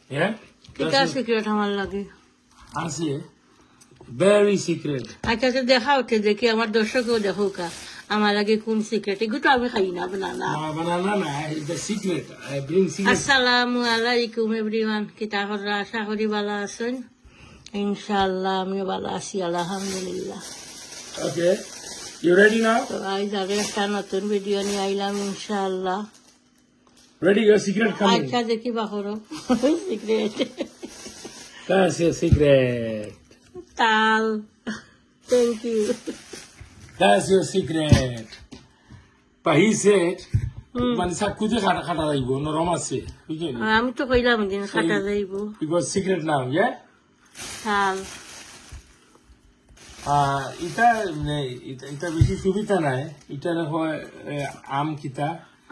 Yeah? কিটা secret আমার লাগে আছে very secret. আচ্ছা তো দেখাও তো দেখি আমার দর্শকও দেখো কা আমার লাগে কোন সিক্রেট এগুলো তো আমি খাই না বানানা Banana is the secret. I bring secret. আসসালামু আলাইকুম এভরিওয়ান কিতা হরা আশা করি ভালো আছেন ইনশাআল্লাহ আমি ভালো আছি আলহামদুলিল্লাহ Okay. You ready now? তো আজ আরো একটা নতুন ভিডিও নিয়ে আইলাম ইনশাআল্লাহ Ready? Your secret coming. আচ্ছা দেখি বাহরো সিক্রেট That's your secret. তাল thank you That's your secret. But he said, মানে সাকুতে খাটা যাইব নরম আছে বুঝলি আমি তো কইলাম দিন খাটা যাইব because secret now, yeah? তাল এটা বেশি সুবিধা নাই এটা হয় আম কিতা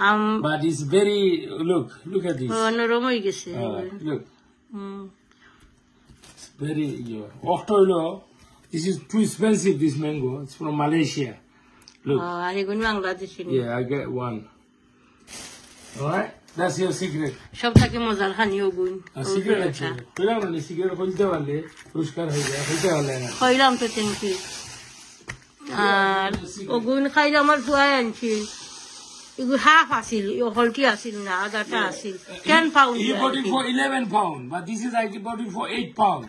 আম but it's very look at this. নরম হয়ে গেছে Look. It's very octoilo. This is too expensive, this mango. It's from Malaysia. Look. আর এগুলো Bangladeshi Yeah, I get one. Alright? That's your secret. সব থেকে মজার খানিও গুণ Secret আছে পেলাম না secret বলতে পারলে পুরস্কার হয়ে যায় হইতে পারলে না খাইলাম তো থ্যাংক ইউ আর ওগুন খাইলে আমার ফুয়াই আনছি এগুলো হাফ আসিল হলটি আসিল না আদাটা আসিল 10 pound He bought it for 11 pound, but this is I bought it for 8 pound.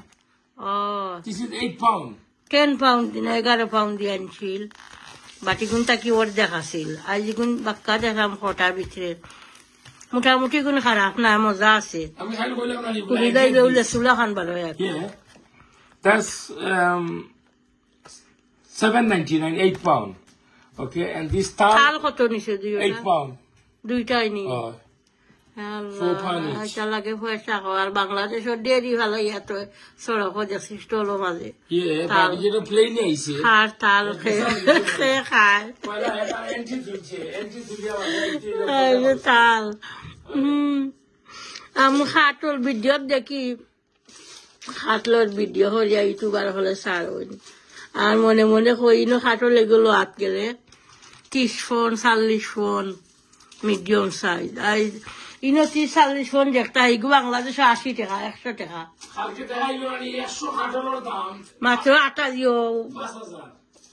ও This is 8 pound. 10 পাউন্ড না 11 পাউন্ড দিয়ে আনছিল বাটিগুন তাকি ওর দেখাছিল আজ এগুন বাক্কা দেখাম ফটার ভিতরে মোটামুটি কোন খারাপ না মজা আছে আমি খালি কইলাম না কুড়ি গাই বেউলে সুলা খান ভালো Yeah. That's 7.99, 8 pound. Okay, and this তাল towel কত নিছে 8 pound. দুইটাই নি Oh, 4 pound each. আচ্ছা লাগে পয়সা আর বাংলাদেশের ডেরি ভালো ইয়াত সড়ক দেখছি স্টলও মাঝে Yeah, but যেটা প্লেন আইছে আর তাল খেয়ে খায় পয়লা এটা এন্ট্রি দুলিয়া তাল আমি খাটল ভিডিও দেখি খাটলোর ভিডিও হলে ইউটিউবার হলে সার হইনি আর মনে মনে কইনো খাটল এগুলো হাত গেলে 30 ফোন 40 ফোন মিডিয়াম সাইজ আর ইনো 30-40 ফোন দেখতে এগুলো বাংলাদেশে 80 টাকা 100 টাকা কালকে দেখাইলো না 100 কাঠলের দাম মাত্র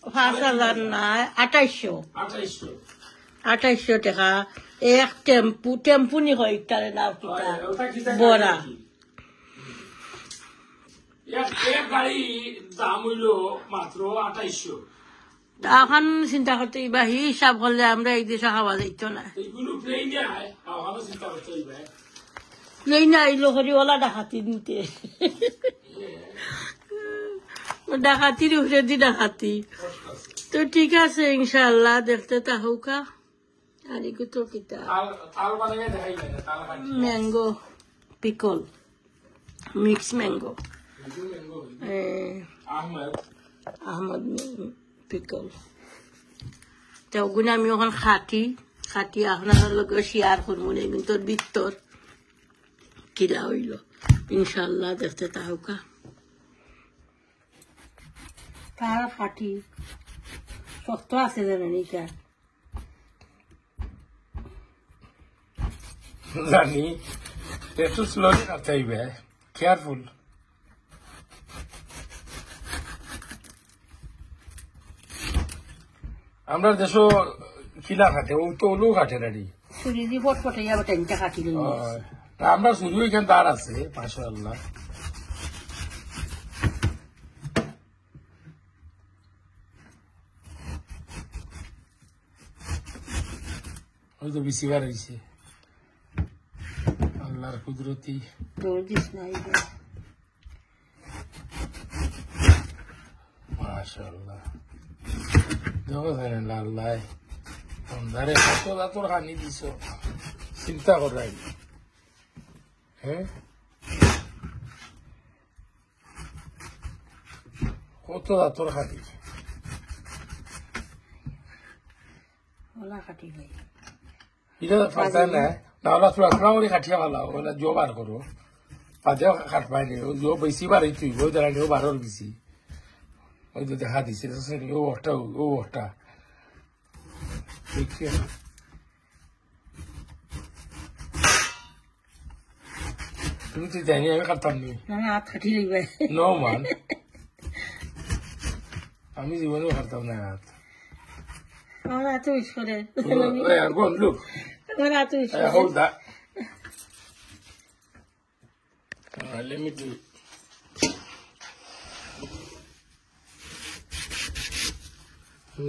5,000 না 2800 টাকা এক টেম্পু নি হয় তারে না বড়া এক গাড়ি দাম হইল মাত্র 2800 এখন চিন্তা করতে বা হিসাব করলে আমরা এই দেশে খাওয়া যাইত না এইগুলো প্লেনে আয় আওয়ানো চিন্তা করতে হইবে এই না এই লোহরিওয়ালা ডাকাতি দিতে ডাকাতির উপরে দি ডাকাতি তো ঠিক আছে ইনশাআল্লাহ দেখতে তাহুকা আর এগুলো তো কিতা তাল বানাই দেখাইবে তাল খাচ্ছি ম্যাঙ্গো পিকল মিক্স ম্যাঙ্গো আহমদ পিকল তো ওগুলো আমি ওখান খাটি আপনার লগে শেয়ার করবো না কিন্তু ভিতর কিলা হইল ইনশাল্লাহ দেখতে তাহুকা তার খাটি শক্ত আছে জানেন এটা জানি একটু স্লোলি কাটতে হইবে কেয়ারফুল আমরা দেশ কিলা খাটে ও তো ওলো খাটে নারি ছুরি দি ফটফটে যাবে টেনটা কাটি লই আমরা শুধু এখানে দাঁড় আছে মাশাআল্লাহ ওই তো বেশি বার হয়েছে আল্লাহর কুদরতি দিস নাই মাশাআল্লাহ দেখো জানেন আল্লাহ অন্ধারে কত দাঁতর হানি দিছ চিন্তা করাই হ্যাঁ কত দাঁতর হানি ওলা কাটি লই এটা পাতা না না ওলা চূড়া চূড়া করে কাঠিয়া ভালো ওলা জো বার করো পাতেও কাঠ পাইনি ও জো বেশি বার তুই ওই দাঁড়ানি ও বারোর বেশি ওই তো দেখা দিছে ও ওটা দেখিয়ে তুমি তুই জানি আমি খাতাম নি না হাত খাটি লাগবে নো মান আমি জীবনেও খাতাম না হাত আমার হাতে উইস করে go on, look. আমার হাতে উইস করে Hold that. Let me do it.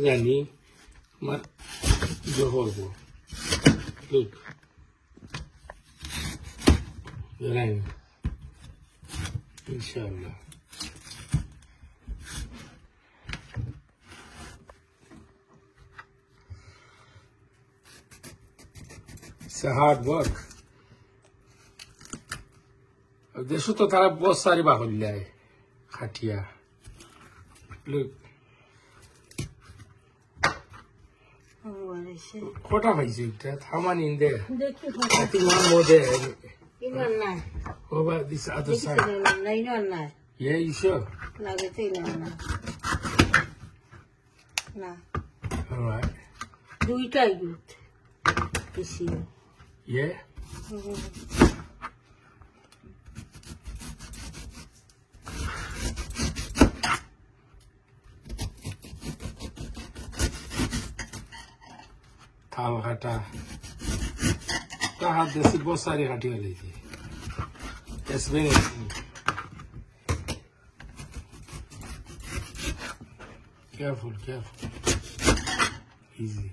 জানি আমার করবো look জানি ইনশাআল্লাহ It's a hard work. देखो तो तारा बहुत सारी बाहुल्य है खटिया look खोटा भाई जी क्या थामा नींदे দেখি अति मान मोदे ইনন নাই over this other দেখি side না ইনন নাই yeah you sure লাগে তো ইনন না না all right দুইটাই গুড বেশি yeah थाल घाटा तो हाथ जैसी बहुत सारी घाटी हो रही थी इसमें केयरफुल इजी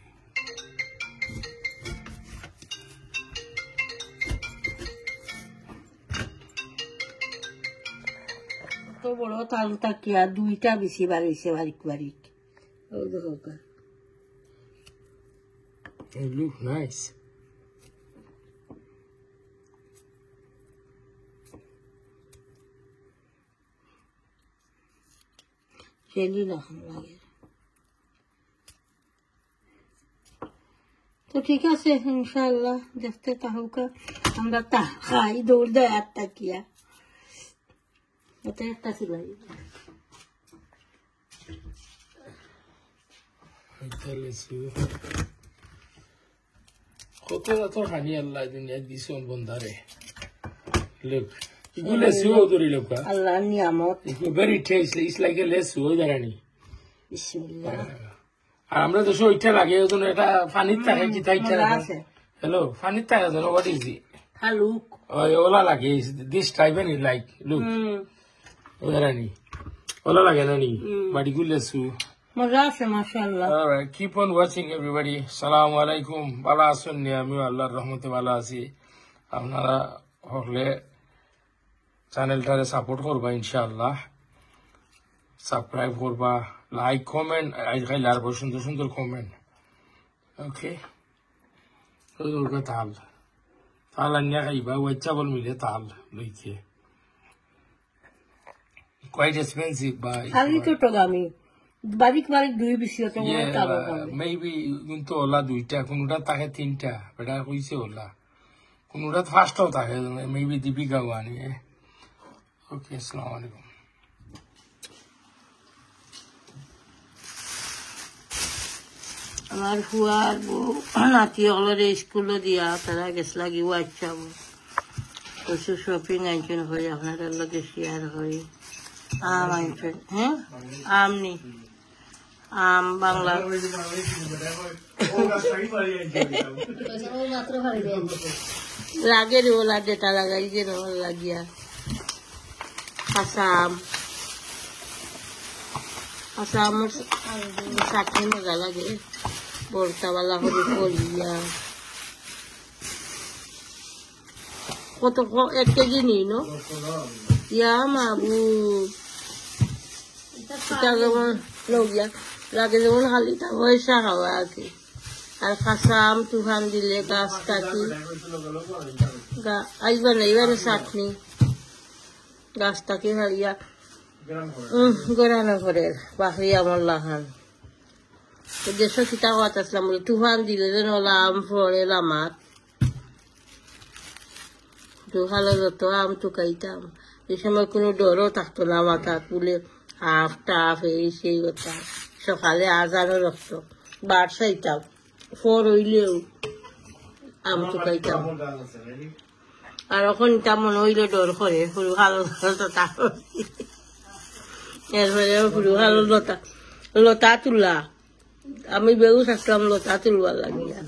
তো বড় তালুটা কি আর দুইটা বেশি বাড়িছে বারিক বারিক ওই দেখো It look nice. জেলি না লাগে তো ঠিক আছে ইনশাআল্লাহ দেখতে তাহলে আমরা তা খাই দৌড় দেয় আর তাকিয়া এটা একটা সিলাই কত তো খানি আল্লাহ দুনিয়া দিছন বন্দারে look you lesu odori loka আল্লাহ নিয়ামত it's very tasty it's like a lesu odarani বিসমিল্লাহ আর আমরা তো ওইটা লাগে ওজন এটা পানির থাকে কি তাই আছে হ্যালো পানির থাকে ওজন what is it হালুক ওই ওলা লাগে this type and like look odarani OLA লাগে না নি বাড়ি গুলো lesu মজা আছে মাশাআল্লাহ all right keep on watching everybody আসসালামু আলাইকুম ভালো আছেন নি আমি আল্লাহর রহমতে ভালো আছি আপনারা হলে চ্যানেলটারে সাপোর্ট করবা ইনশাআল্লাহ সাবস্ক্রাইব করবা লাইক কমেন্ট আইখাইলে আর সুন্দর সুন্দর কমেন্ট ওকে ওই তাল তাল আনিয়া খাইবা ওই চাবল মিলে তাল লইতে quite expensive by খালি তো টগামি বারিক বারিক দুই বেশি তো তালো মেবি কিন্তু ওলা দুইটা কোনটা থাকে তিনটা বেটা কইছে ওলা কোনটা ফার্স্টও থাকে মেবি দীপিকা ওয়ানি ওকে আসসালামু আলাইকুম আমার ফুয়ার বউ নাতি অলরে স্কুলে দিয়া তারা গেছ লাগি ওয়াইছাব কিছু শপিং আনছেন হয়ে আপনারা লগে শেয়ার করি আম আনছেন হ্যাঁ আম নি আম বাংলা লাগে রে ওলা ডেটা লাগাই যে লাগিয়া আসাম আসামের চাটনি মজা লাগে বর্তাওয়ালা করে করিয়া কত 1 কেজি নিই নো ইয়া মাবু এটা যেমন লগিয়া লাগে যেমন হালিটা পয়সা খাওয়া আর কি আর কাঁচাম তুফান দিলে গাছ কাটি আইবা না এবারে চাটনি গাছ কাটি হারিয়া গড়ানো ঘরের বাকরি আমার লাহান দেড়শো খিতা কথা আসলাম বলে তুফান দিলে যেন আম ফলে লামাত দুখালো যত আম টুকাইতাম এই সময় কোনো ডরও থাকতো না মাথা তুলে হাফ টাফ এই সেই কথা সকালে আজানও রাখতো বাড়সাইতাম ফর হইলেও আম টুকাইতাম আর এখন তেমন হইলে ডর করে সরু হাল লতা এরপরে সরু হাল লতা তুলা আমি বেউ থাকতাম লতা তুলবার লাগিয়া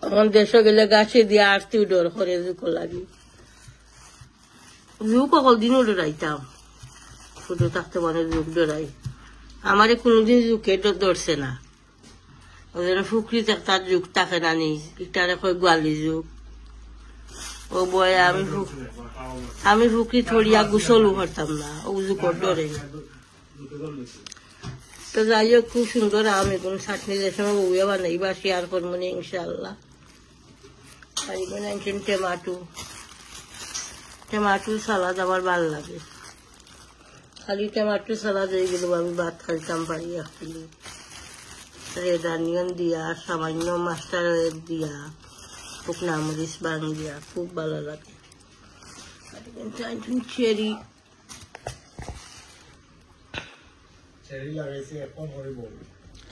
এখন দেশে গেলে গাছে দিয়ে আসতেও ডর করে জুকো লাগি জুক সকল দিনও ডরাইতাম শুধু থাকতে মানে জুক ডরাই আমারে কোনোদিন জুকে ধরছে না ওই জন্য ফুকরিতে তার যুগ থাকে না নি ইটারে কয় গোয়ালি যুগ ও বয়ে আমি ফুকরি থরিয়া গুসলও করতাম না ও যুগর ডরে তো যাই হোক খুব সুন্দর আমি কোন চাটনি যে সময় বউয়া বানাই বা শেয়ার করবো না ইনশাল্লাহ আর এখানে আনছেন টমাটো সালাদ আমার ভালো লাগে খালি টমাটো সালাদ হয়ে গেল আমি ভাত খাইতাম পারি আসলে রেড অনিয়ন দিয়া সামান্য মাস্টার্ড দিয়া শুকনা মরিচ বাং দিয়া খুব ভালো লাগে চেরি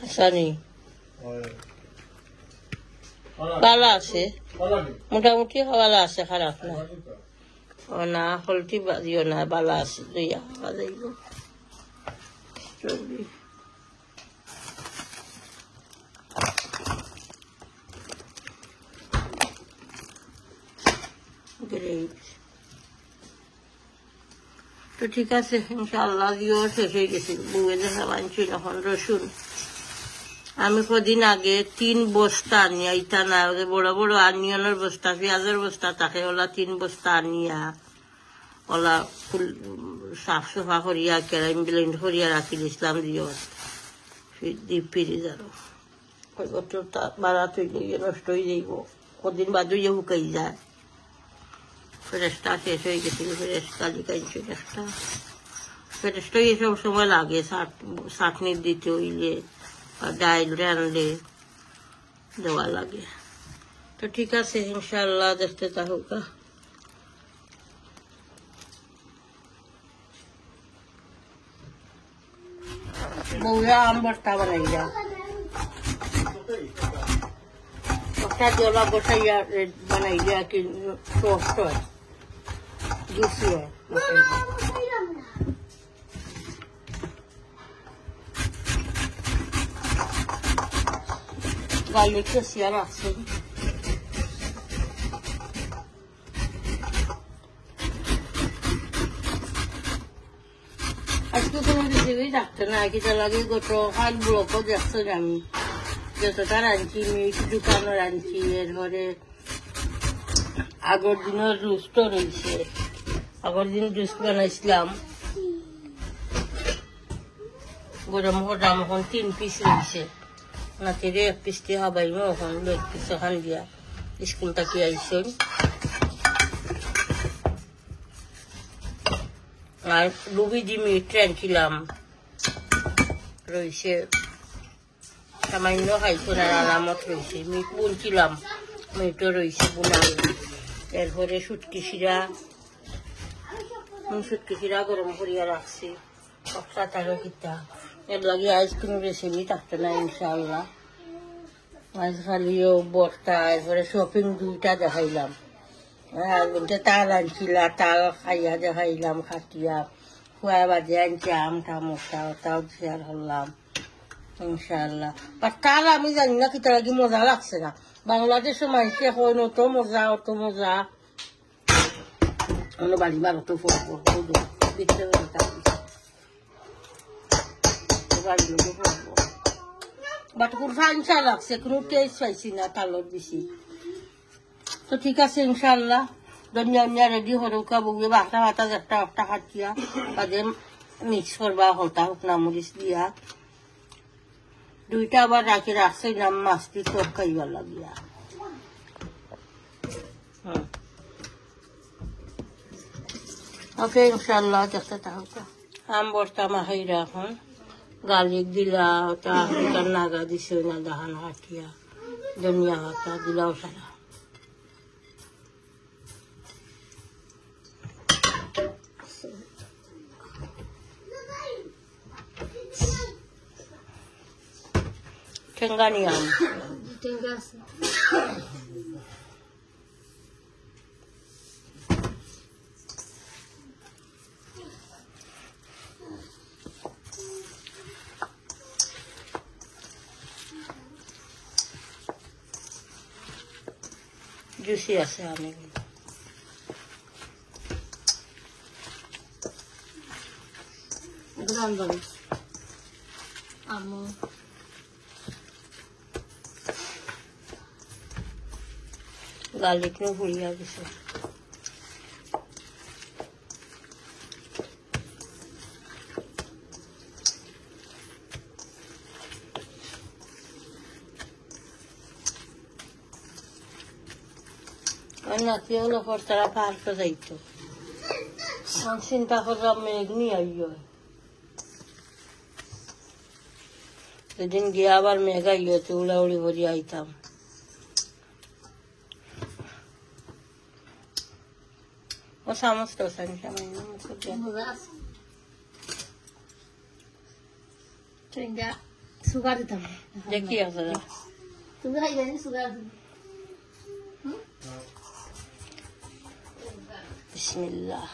আসানি ভালো আছে মোটামুটি ভালো আছে খারাপ না ও না হলটি বাজিও না ভালো আছে দুইয়া বাজাইব তো ঠিক আছে ইনশাআল্লাহ দিও শেষ হয়ে গেছে বউয়ে দেখা বানছিল এখন রসুন আমি কদিন আগে 3 বস্তা আনিয়া ইটা না বড় বড় অনিয়নের বস্তা পেঁয়াজের বস্তা থাকে ওলা 3 বস্তা আনিয়া ওলা ফুল সাফ সুফা করিয়া কেরাই ব্লেন্ড করিয়া রাখি দিয়েছিলাম দিও ডিপ ফ্রিজ আরো ওই বছরটা বারাত হইলে নষ্ট হয়ে যাইব কদিন বাদ হইয়া শুকাই যায় ফেরেস্তা শেষ হয়ে গেছিল ফেরেস্তা লিখাইছে একটা ফেরেস্তা এসব সময় লাগে চাটনি দিতে হইলে বা ডাইল রানলে দেওয়া লাগে তো ঠিক আছে ইনশাআল্লাহ দেখতে থাকুক বউয়া আম ভর্তা বানাই যা একটা জলা বসাইয়া বানাই দিয়া কি সফট হয় জুসি হয় গার্লিক কষিয়া রাখছে আজকে কোনো রেসিপি থাকতো না কিটা লাগে গত হাত ব্লকও দেখছো আমি যতটা রাঁধছি মিট দোকানও রাঁধছি এরপরে আগের দিনও রুস্টও রয়েছে আগের দিন রুস্ট বানাইছিলাম গরম হতাম এখন 3 পিস রয়েছে নাতিরে 1 পিস দিয়ে হবাইমো এখন 1 পিস ওখান দিয়া স্কুল থেকে আইসেন আর রুবি দি মিট রাঁধছিলাম রয়েছে সামান্য খাইছো না আলামত রয়েছে মিট বুনছিলাম মিটও রয়েছে বুনাল এরপরে শুটকি শিরা গরম করিয়া রাখছি সবটা থাকে কিতা এর লাগে আইসক্রিম রেসিপি থাকতো না ইনশাআল্লাহ আজ খালিও বর্তা এরপরে শপিং 2টা দেখাইলাম তাল আনছিলা তাল খাইয়া দেখাইলাম খাটিয়া খুয়া বাজে আনছি আমটা মোটা ওটাও শেয়ার করলাম ইনশাআল্লাহ আর তাল আমি জানি না কিতা লাগি মজা লাগছে না বাংলাদেশের মানুষে হয় অত মজা বাড়ি বারোটো পড়বো বাট খুব ফাইনসা লাগছে কোনো টেস্ট পাইছি না তালর বেশি তো ঠিক আছে ইনশাআল্লাহ ধনিয়া রেডি হরকা বউয়ে বাটা একটা খাটিয়া বাদে মিক্স করবা হলতা শুকনা মরিচ দিয়া 2টা আবার রাখছে নাম মাছটি টক খাইবার লাগিয়া ওকে ইনশাআল্লাহ দেখতে থাকুক আম বর্তা মাহাইরা এখন গার্লিক দিলা ওটা আফ্রিকার নাগা দিছে না দাহান কাটিয়া ধনিয়া পাতা দিলাও সারা ঠেঙ্গানি আম জুসি আছে আমি আমু গার্লিক নো ভুলিয়া গেছে নাতি হলো পর তারা পার্কে যাইতো চিন্তা করলাম মেঘ নিয়ে আইয় সেদিন গিয়ে আবার মেঘ আইয় তো উড়াউড়ি ভরি আইতাম ও সমস্ত সুগার দিতাম দেখি আছে তুমি খাই জানি সুগার বিসমিল্লাহ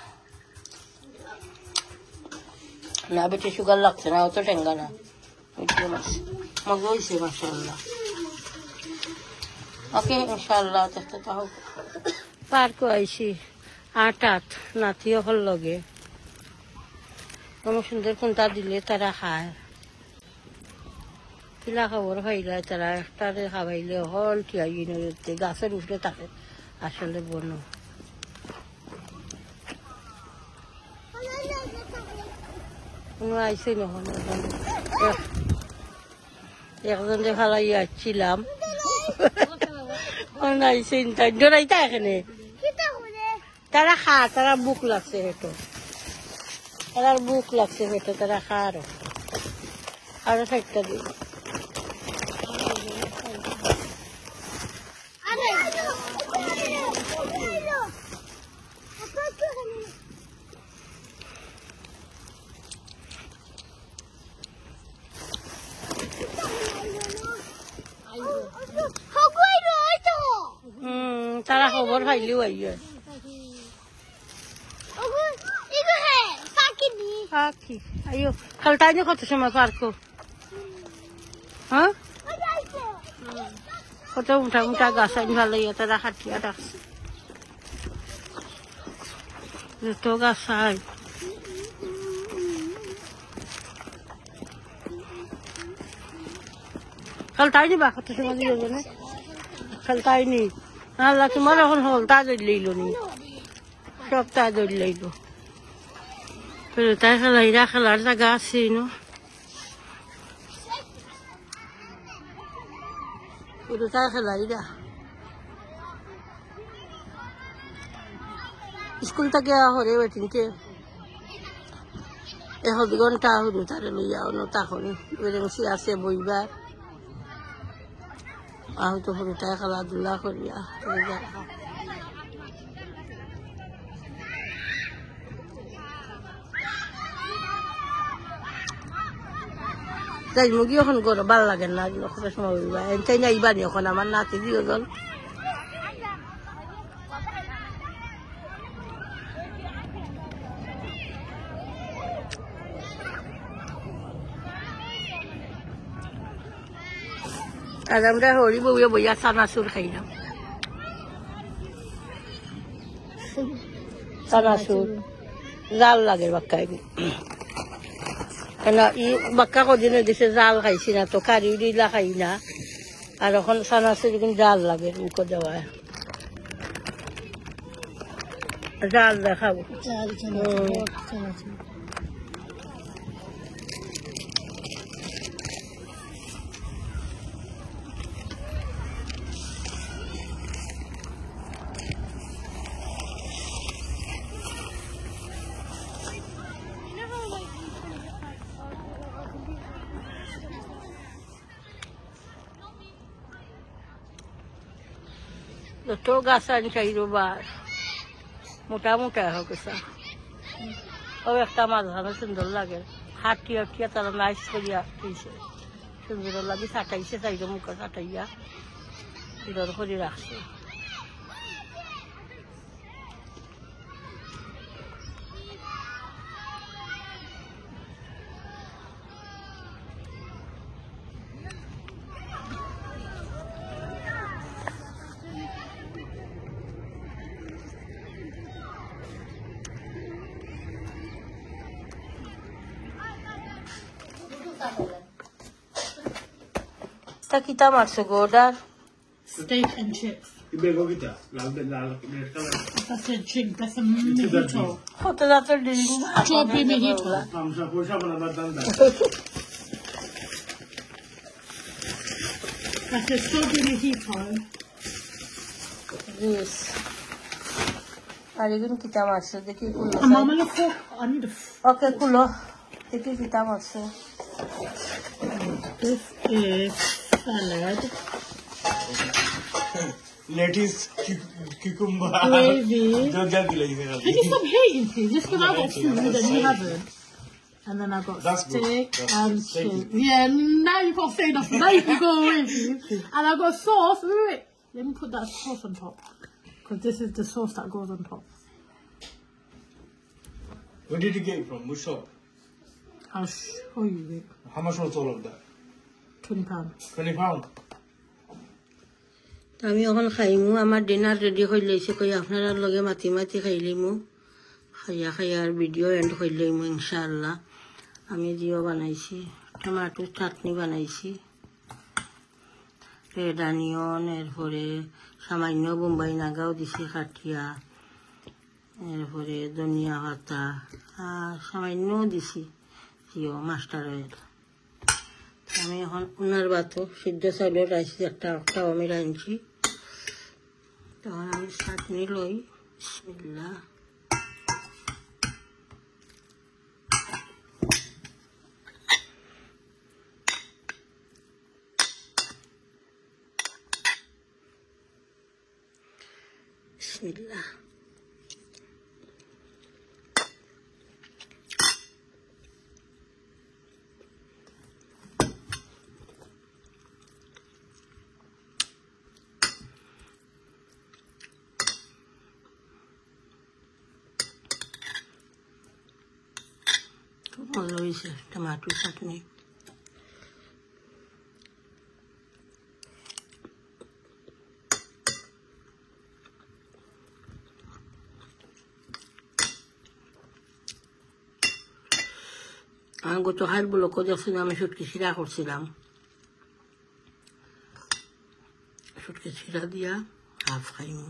না বেশি সুগার লাগছে না অত টেঙ্গা না মিষ্টি মাছ মজা হয়েছে মাশাআল্লাহ ওকে ইনশাআল্লাহ চেষ্টা তো হোক পার্কও আইসি আট নাতিও হল লগে কোনো সুন্দর কোনটা দিলে তারা খায় কিলা খবর খাইলে তারা একটারে খাবাইলে হল টিয়াই নদীতে গাছের উঠলে থাকে আসলে বনো কোনো আইসে নখন একজন যে ফালাই আসছিলাম আইসে ডরাইতা এখানে তারা খা তারা বুক লাগছে হেঁটো তার বুক লাগছে হেঁটো তারা খা আরো সাইডটা দিই তারা খবর খাইলেও আইয় পাখি আইও খালটাই কত সময় পার্কো হ্যাঁ কত মোটা মোটা গাছ আইন ভালো তারা খাটিয়া রাখছে যত গাছ আই খালটাই নিবা কত সময় দিয়ে জানে খালটাই নি আল্লাহ তোমার এখন হল তাদের লইল নি সব তাদের লইল তাই খেলাইরা খেলার জায়গা আছে নো তাই খেলাইরা স্কুল থেকে হরে বেটিনকে 1 ঘন্টা হলো তারে লইয়া অন্য তখন বেরেন্সি আছে বইবার আহ তো হরুটাই খেলাধুলা করিয়া যাই মুগি এখন গরো ভাল লাগে না সময় এনটাই না ইবানি এখন আমার নাতি দিয়ে গেল আর আমরা হরি বউয়ে বইয়া চানাচুর খাইলাম চানাচুর জাল লাগে বাক্কায় কেন ই বাক্কা কদিনে দিছে জাল খাইছি না তো কারি দিলা খাই না আর এখন চানাচুর কিন্তু জাল লাগে মুখো দেওয়া জাল দেখাবো তো গাছ আনি চাইরো বার মোটা মোটা হোক ও একটা মাছ ভালো সুন্দর লাগে হাটিয়া হাটিয়া তারা নাইস করিয়া দিয়েছে সুন্দর লাগে ছাটাইছে চাইরো মুখে ছাটাইয়া সুন্দর করে রাখছে তা কিতা মারছো গো ওটার? Steak and chips. I said chick, that's a mojito. কত রাতের ডিম Strawberry mojito. I said strawberry mojito. Yes. আর এগুলো কিতা মারছো দেখি কুলো Mama, look for. I need a. ওকে কুলো দেখি কিতা মারছো This is salad, lettuce, cucumber. gravy. Don't get the Can you stop hating, please? Just because I got food and you haven't. And then I got That's good. steak That's and good. Thank chips. Yeah, now you can't say nothing. Now you can go away, please. And I got sauce. Wait. Let me put that sauce on top. Because this is the sauce that goes on top. Where did you get it from? Which shop? I'll show you it. How much was all of that? £20. 20 pounds. আমি এখন খাইমু আমার dinner ready হয়ে লইছে কই আপনারা লগে মাতি মাতি খাইলিমু খাইয়া খাইয়া আর ভিডিও এন্ড হয়ে লইমু ইনশাআল্লাহ আমি জিও বানাইছি টমেটো চাটনি বানাইছি রেড অনিয়ন এরপরে সামান্য বোম্বাই নাগাও দিছি কাটিয়া এরপরে ধনিয়া পাতা আর সামান্য দিছি জিও মাস্টার অয়েল আমি এখন উনার ভাতও সিদ্ধ চাউলের রাইছি একটাও আমি রাঁধছি তখন আমি চাটনি লই বিসমিল্লাহ বিসমিল্লাহ মজা হয়েছে টমেটো চাটনি আমি গত হাট ব্লক যখন আমি সুটকি শিরা করছিলাম সুটকি শিরা দিয়া হাফ খাইমু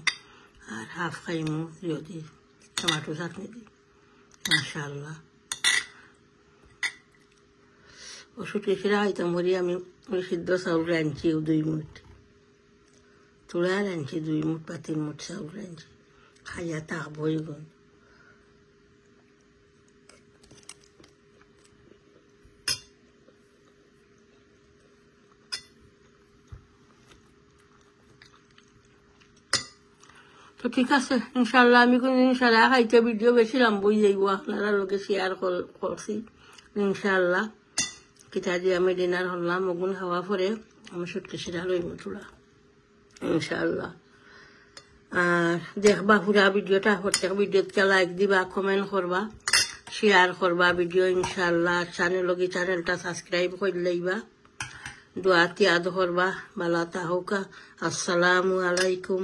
আর হাফ খাইমু যদি টমেটো চাটনি দিই মাশাআল্লাহ ওষুধ শিরা খাইতাম বলি আমি ওই সিদ্ধ চাউল রাঁধছি 2 মুঠ তুলা রাঁধছি 2 মুঠ বা 3 মুঠ চাউল রাঁধছি খাইয়া তাক বই গুণ তো ঠিক আছে ইনশাল্লাহ আমি কোনদিন সারা খাইতে ভিডিও বেশি লম্বই যাইব আপনারা লোকে শেয়ার করছি ইনশাল্লাহ কিতা দিয়ে আমি ডিনার হলাম ওগুন খাওয়া পরে আমি সুটকে শিরা লইব তোলা ইনশাল্লাহ আর দেখবা পুরা ভিডিওটা প্রত্যেক ভিডিওতে লাইক দিবা কমেন্ট করবা শেয়ার করবা ভিডিও ইনশাল্লাহ চ্যানেলটা সাবস্ক্রাইব করে লইবা দোয়া তিয়াদ করবা বালা তাহকা আসসালামু আলাইকুম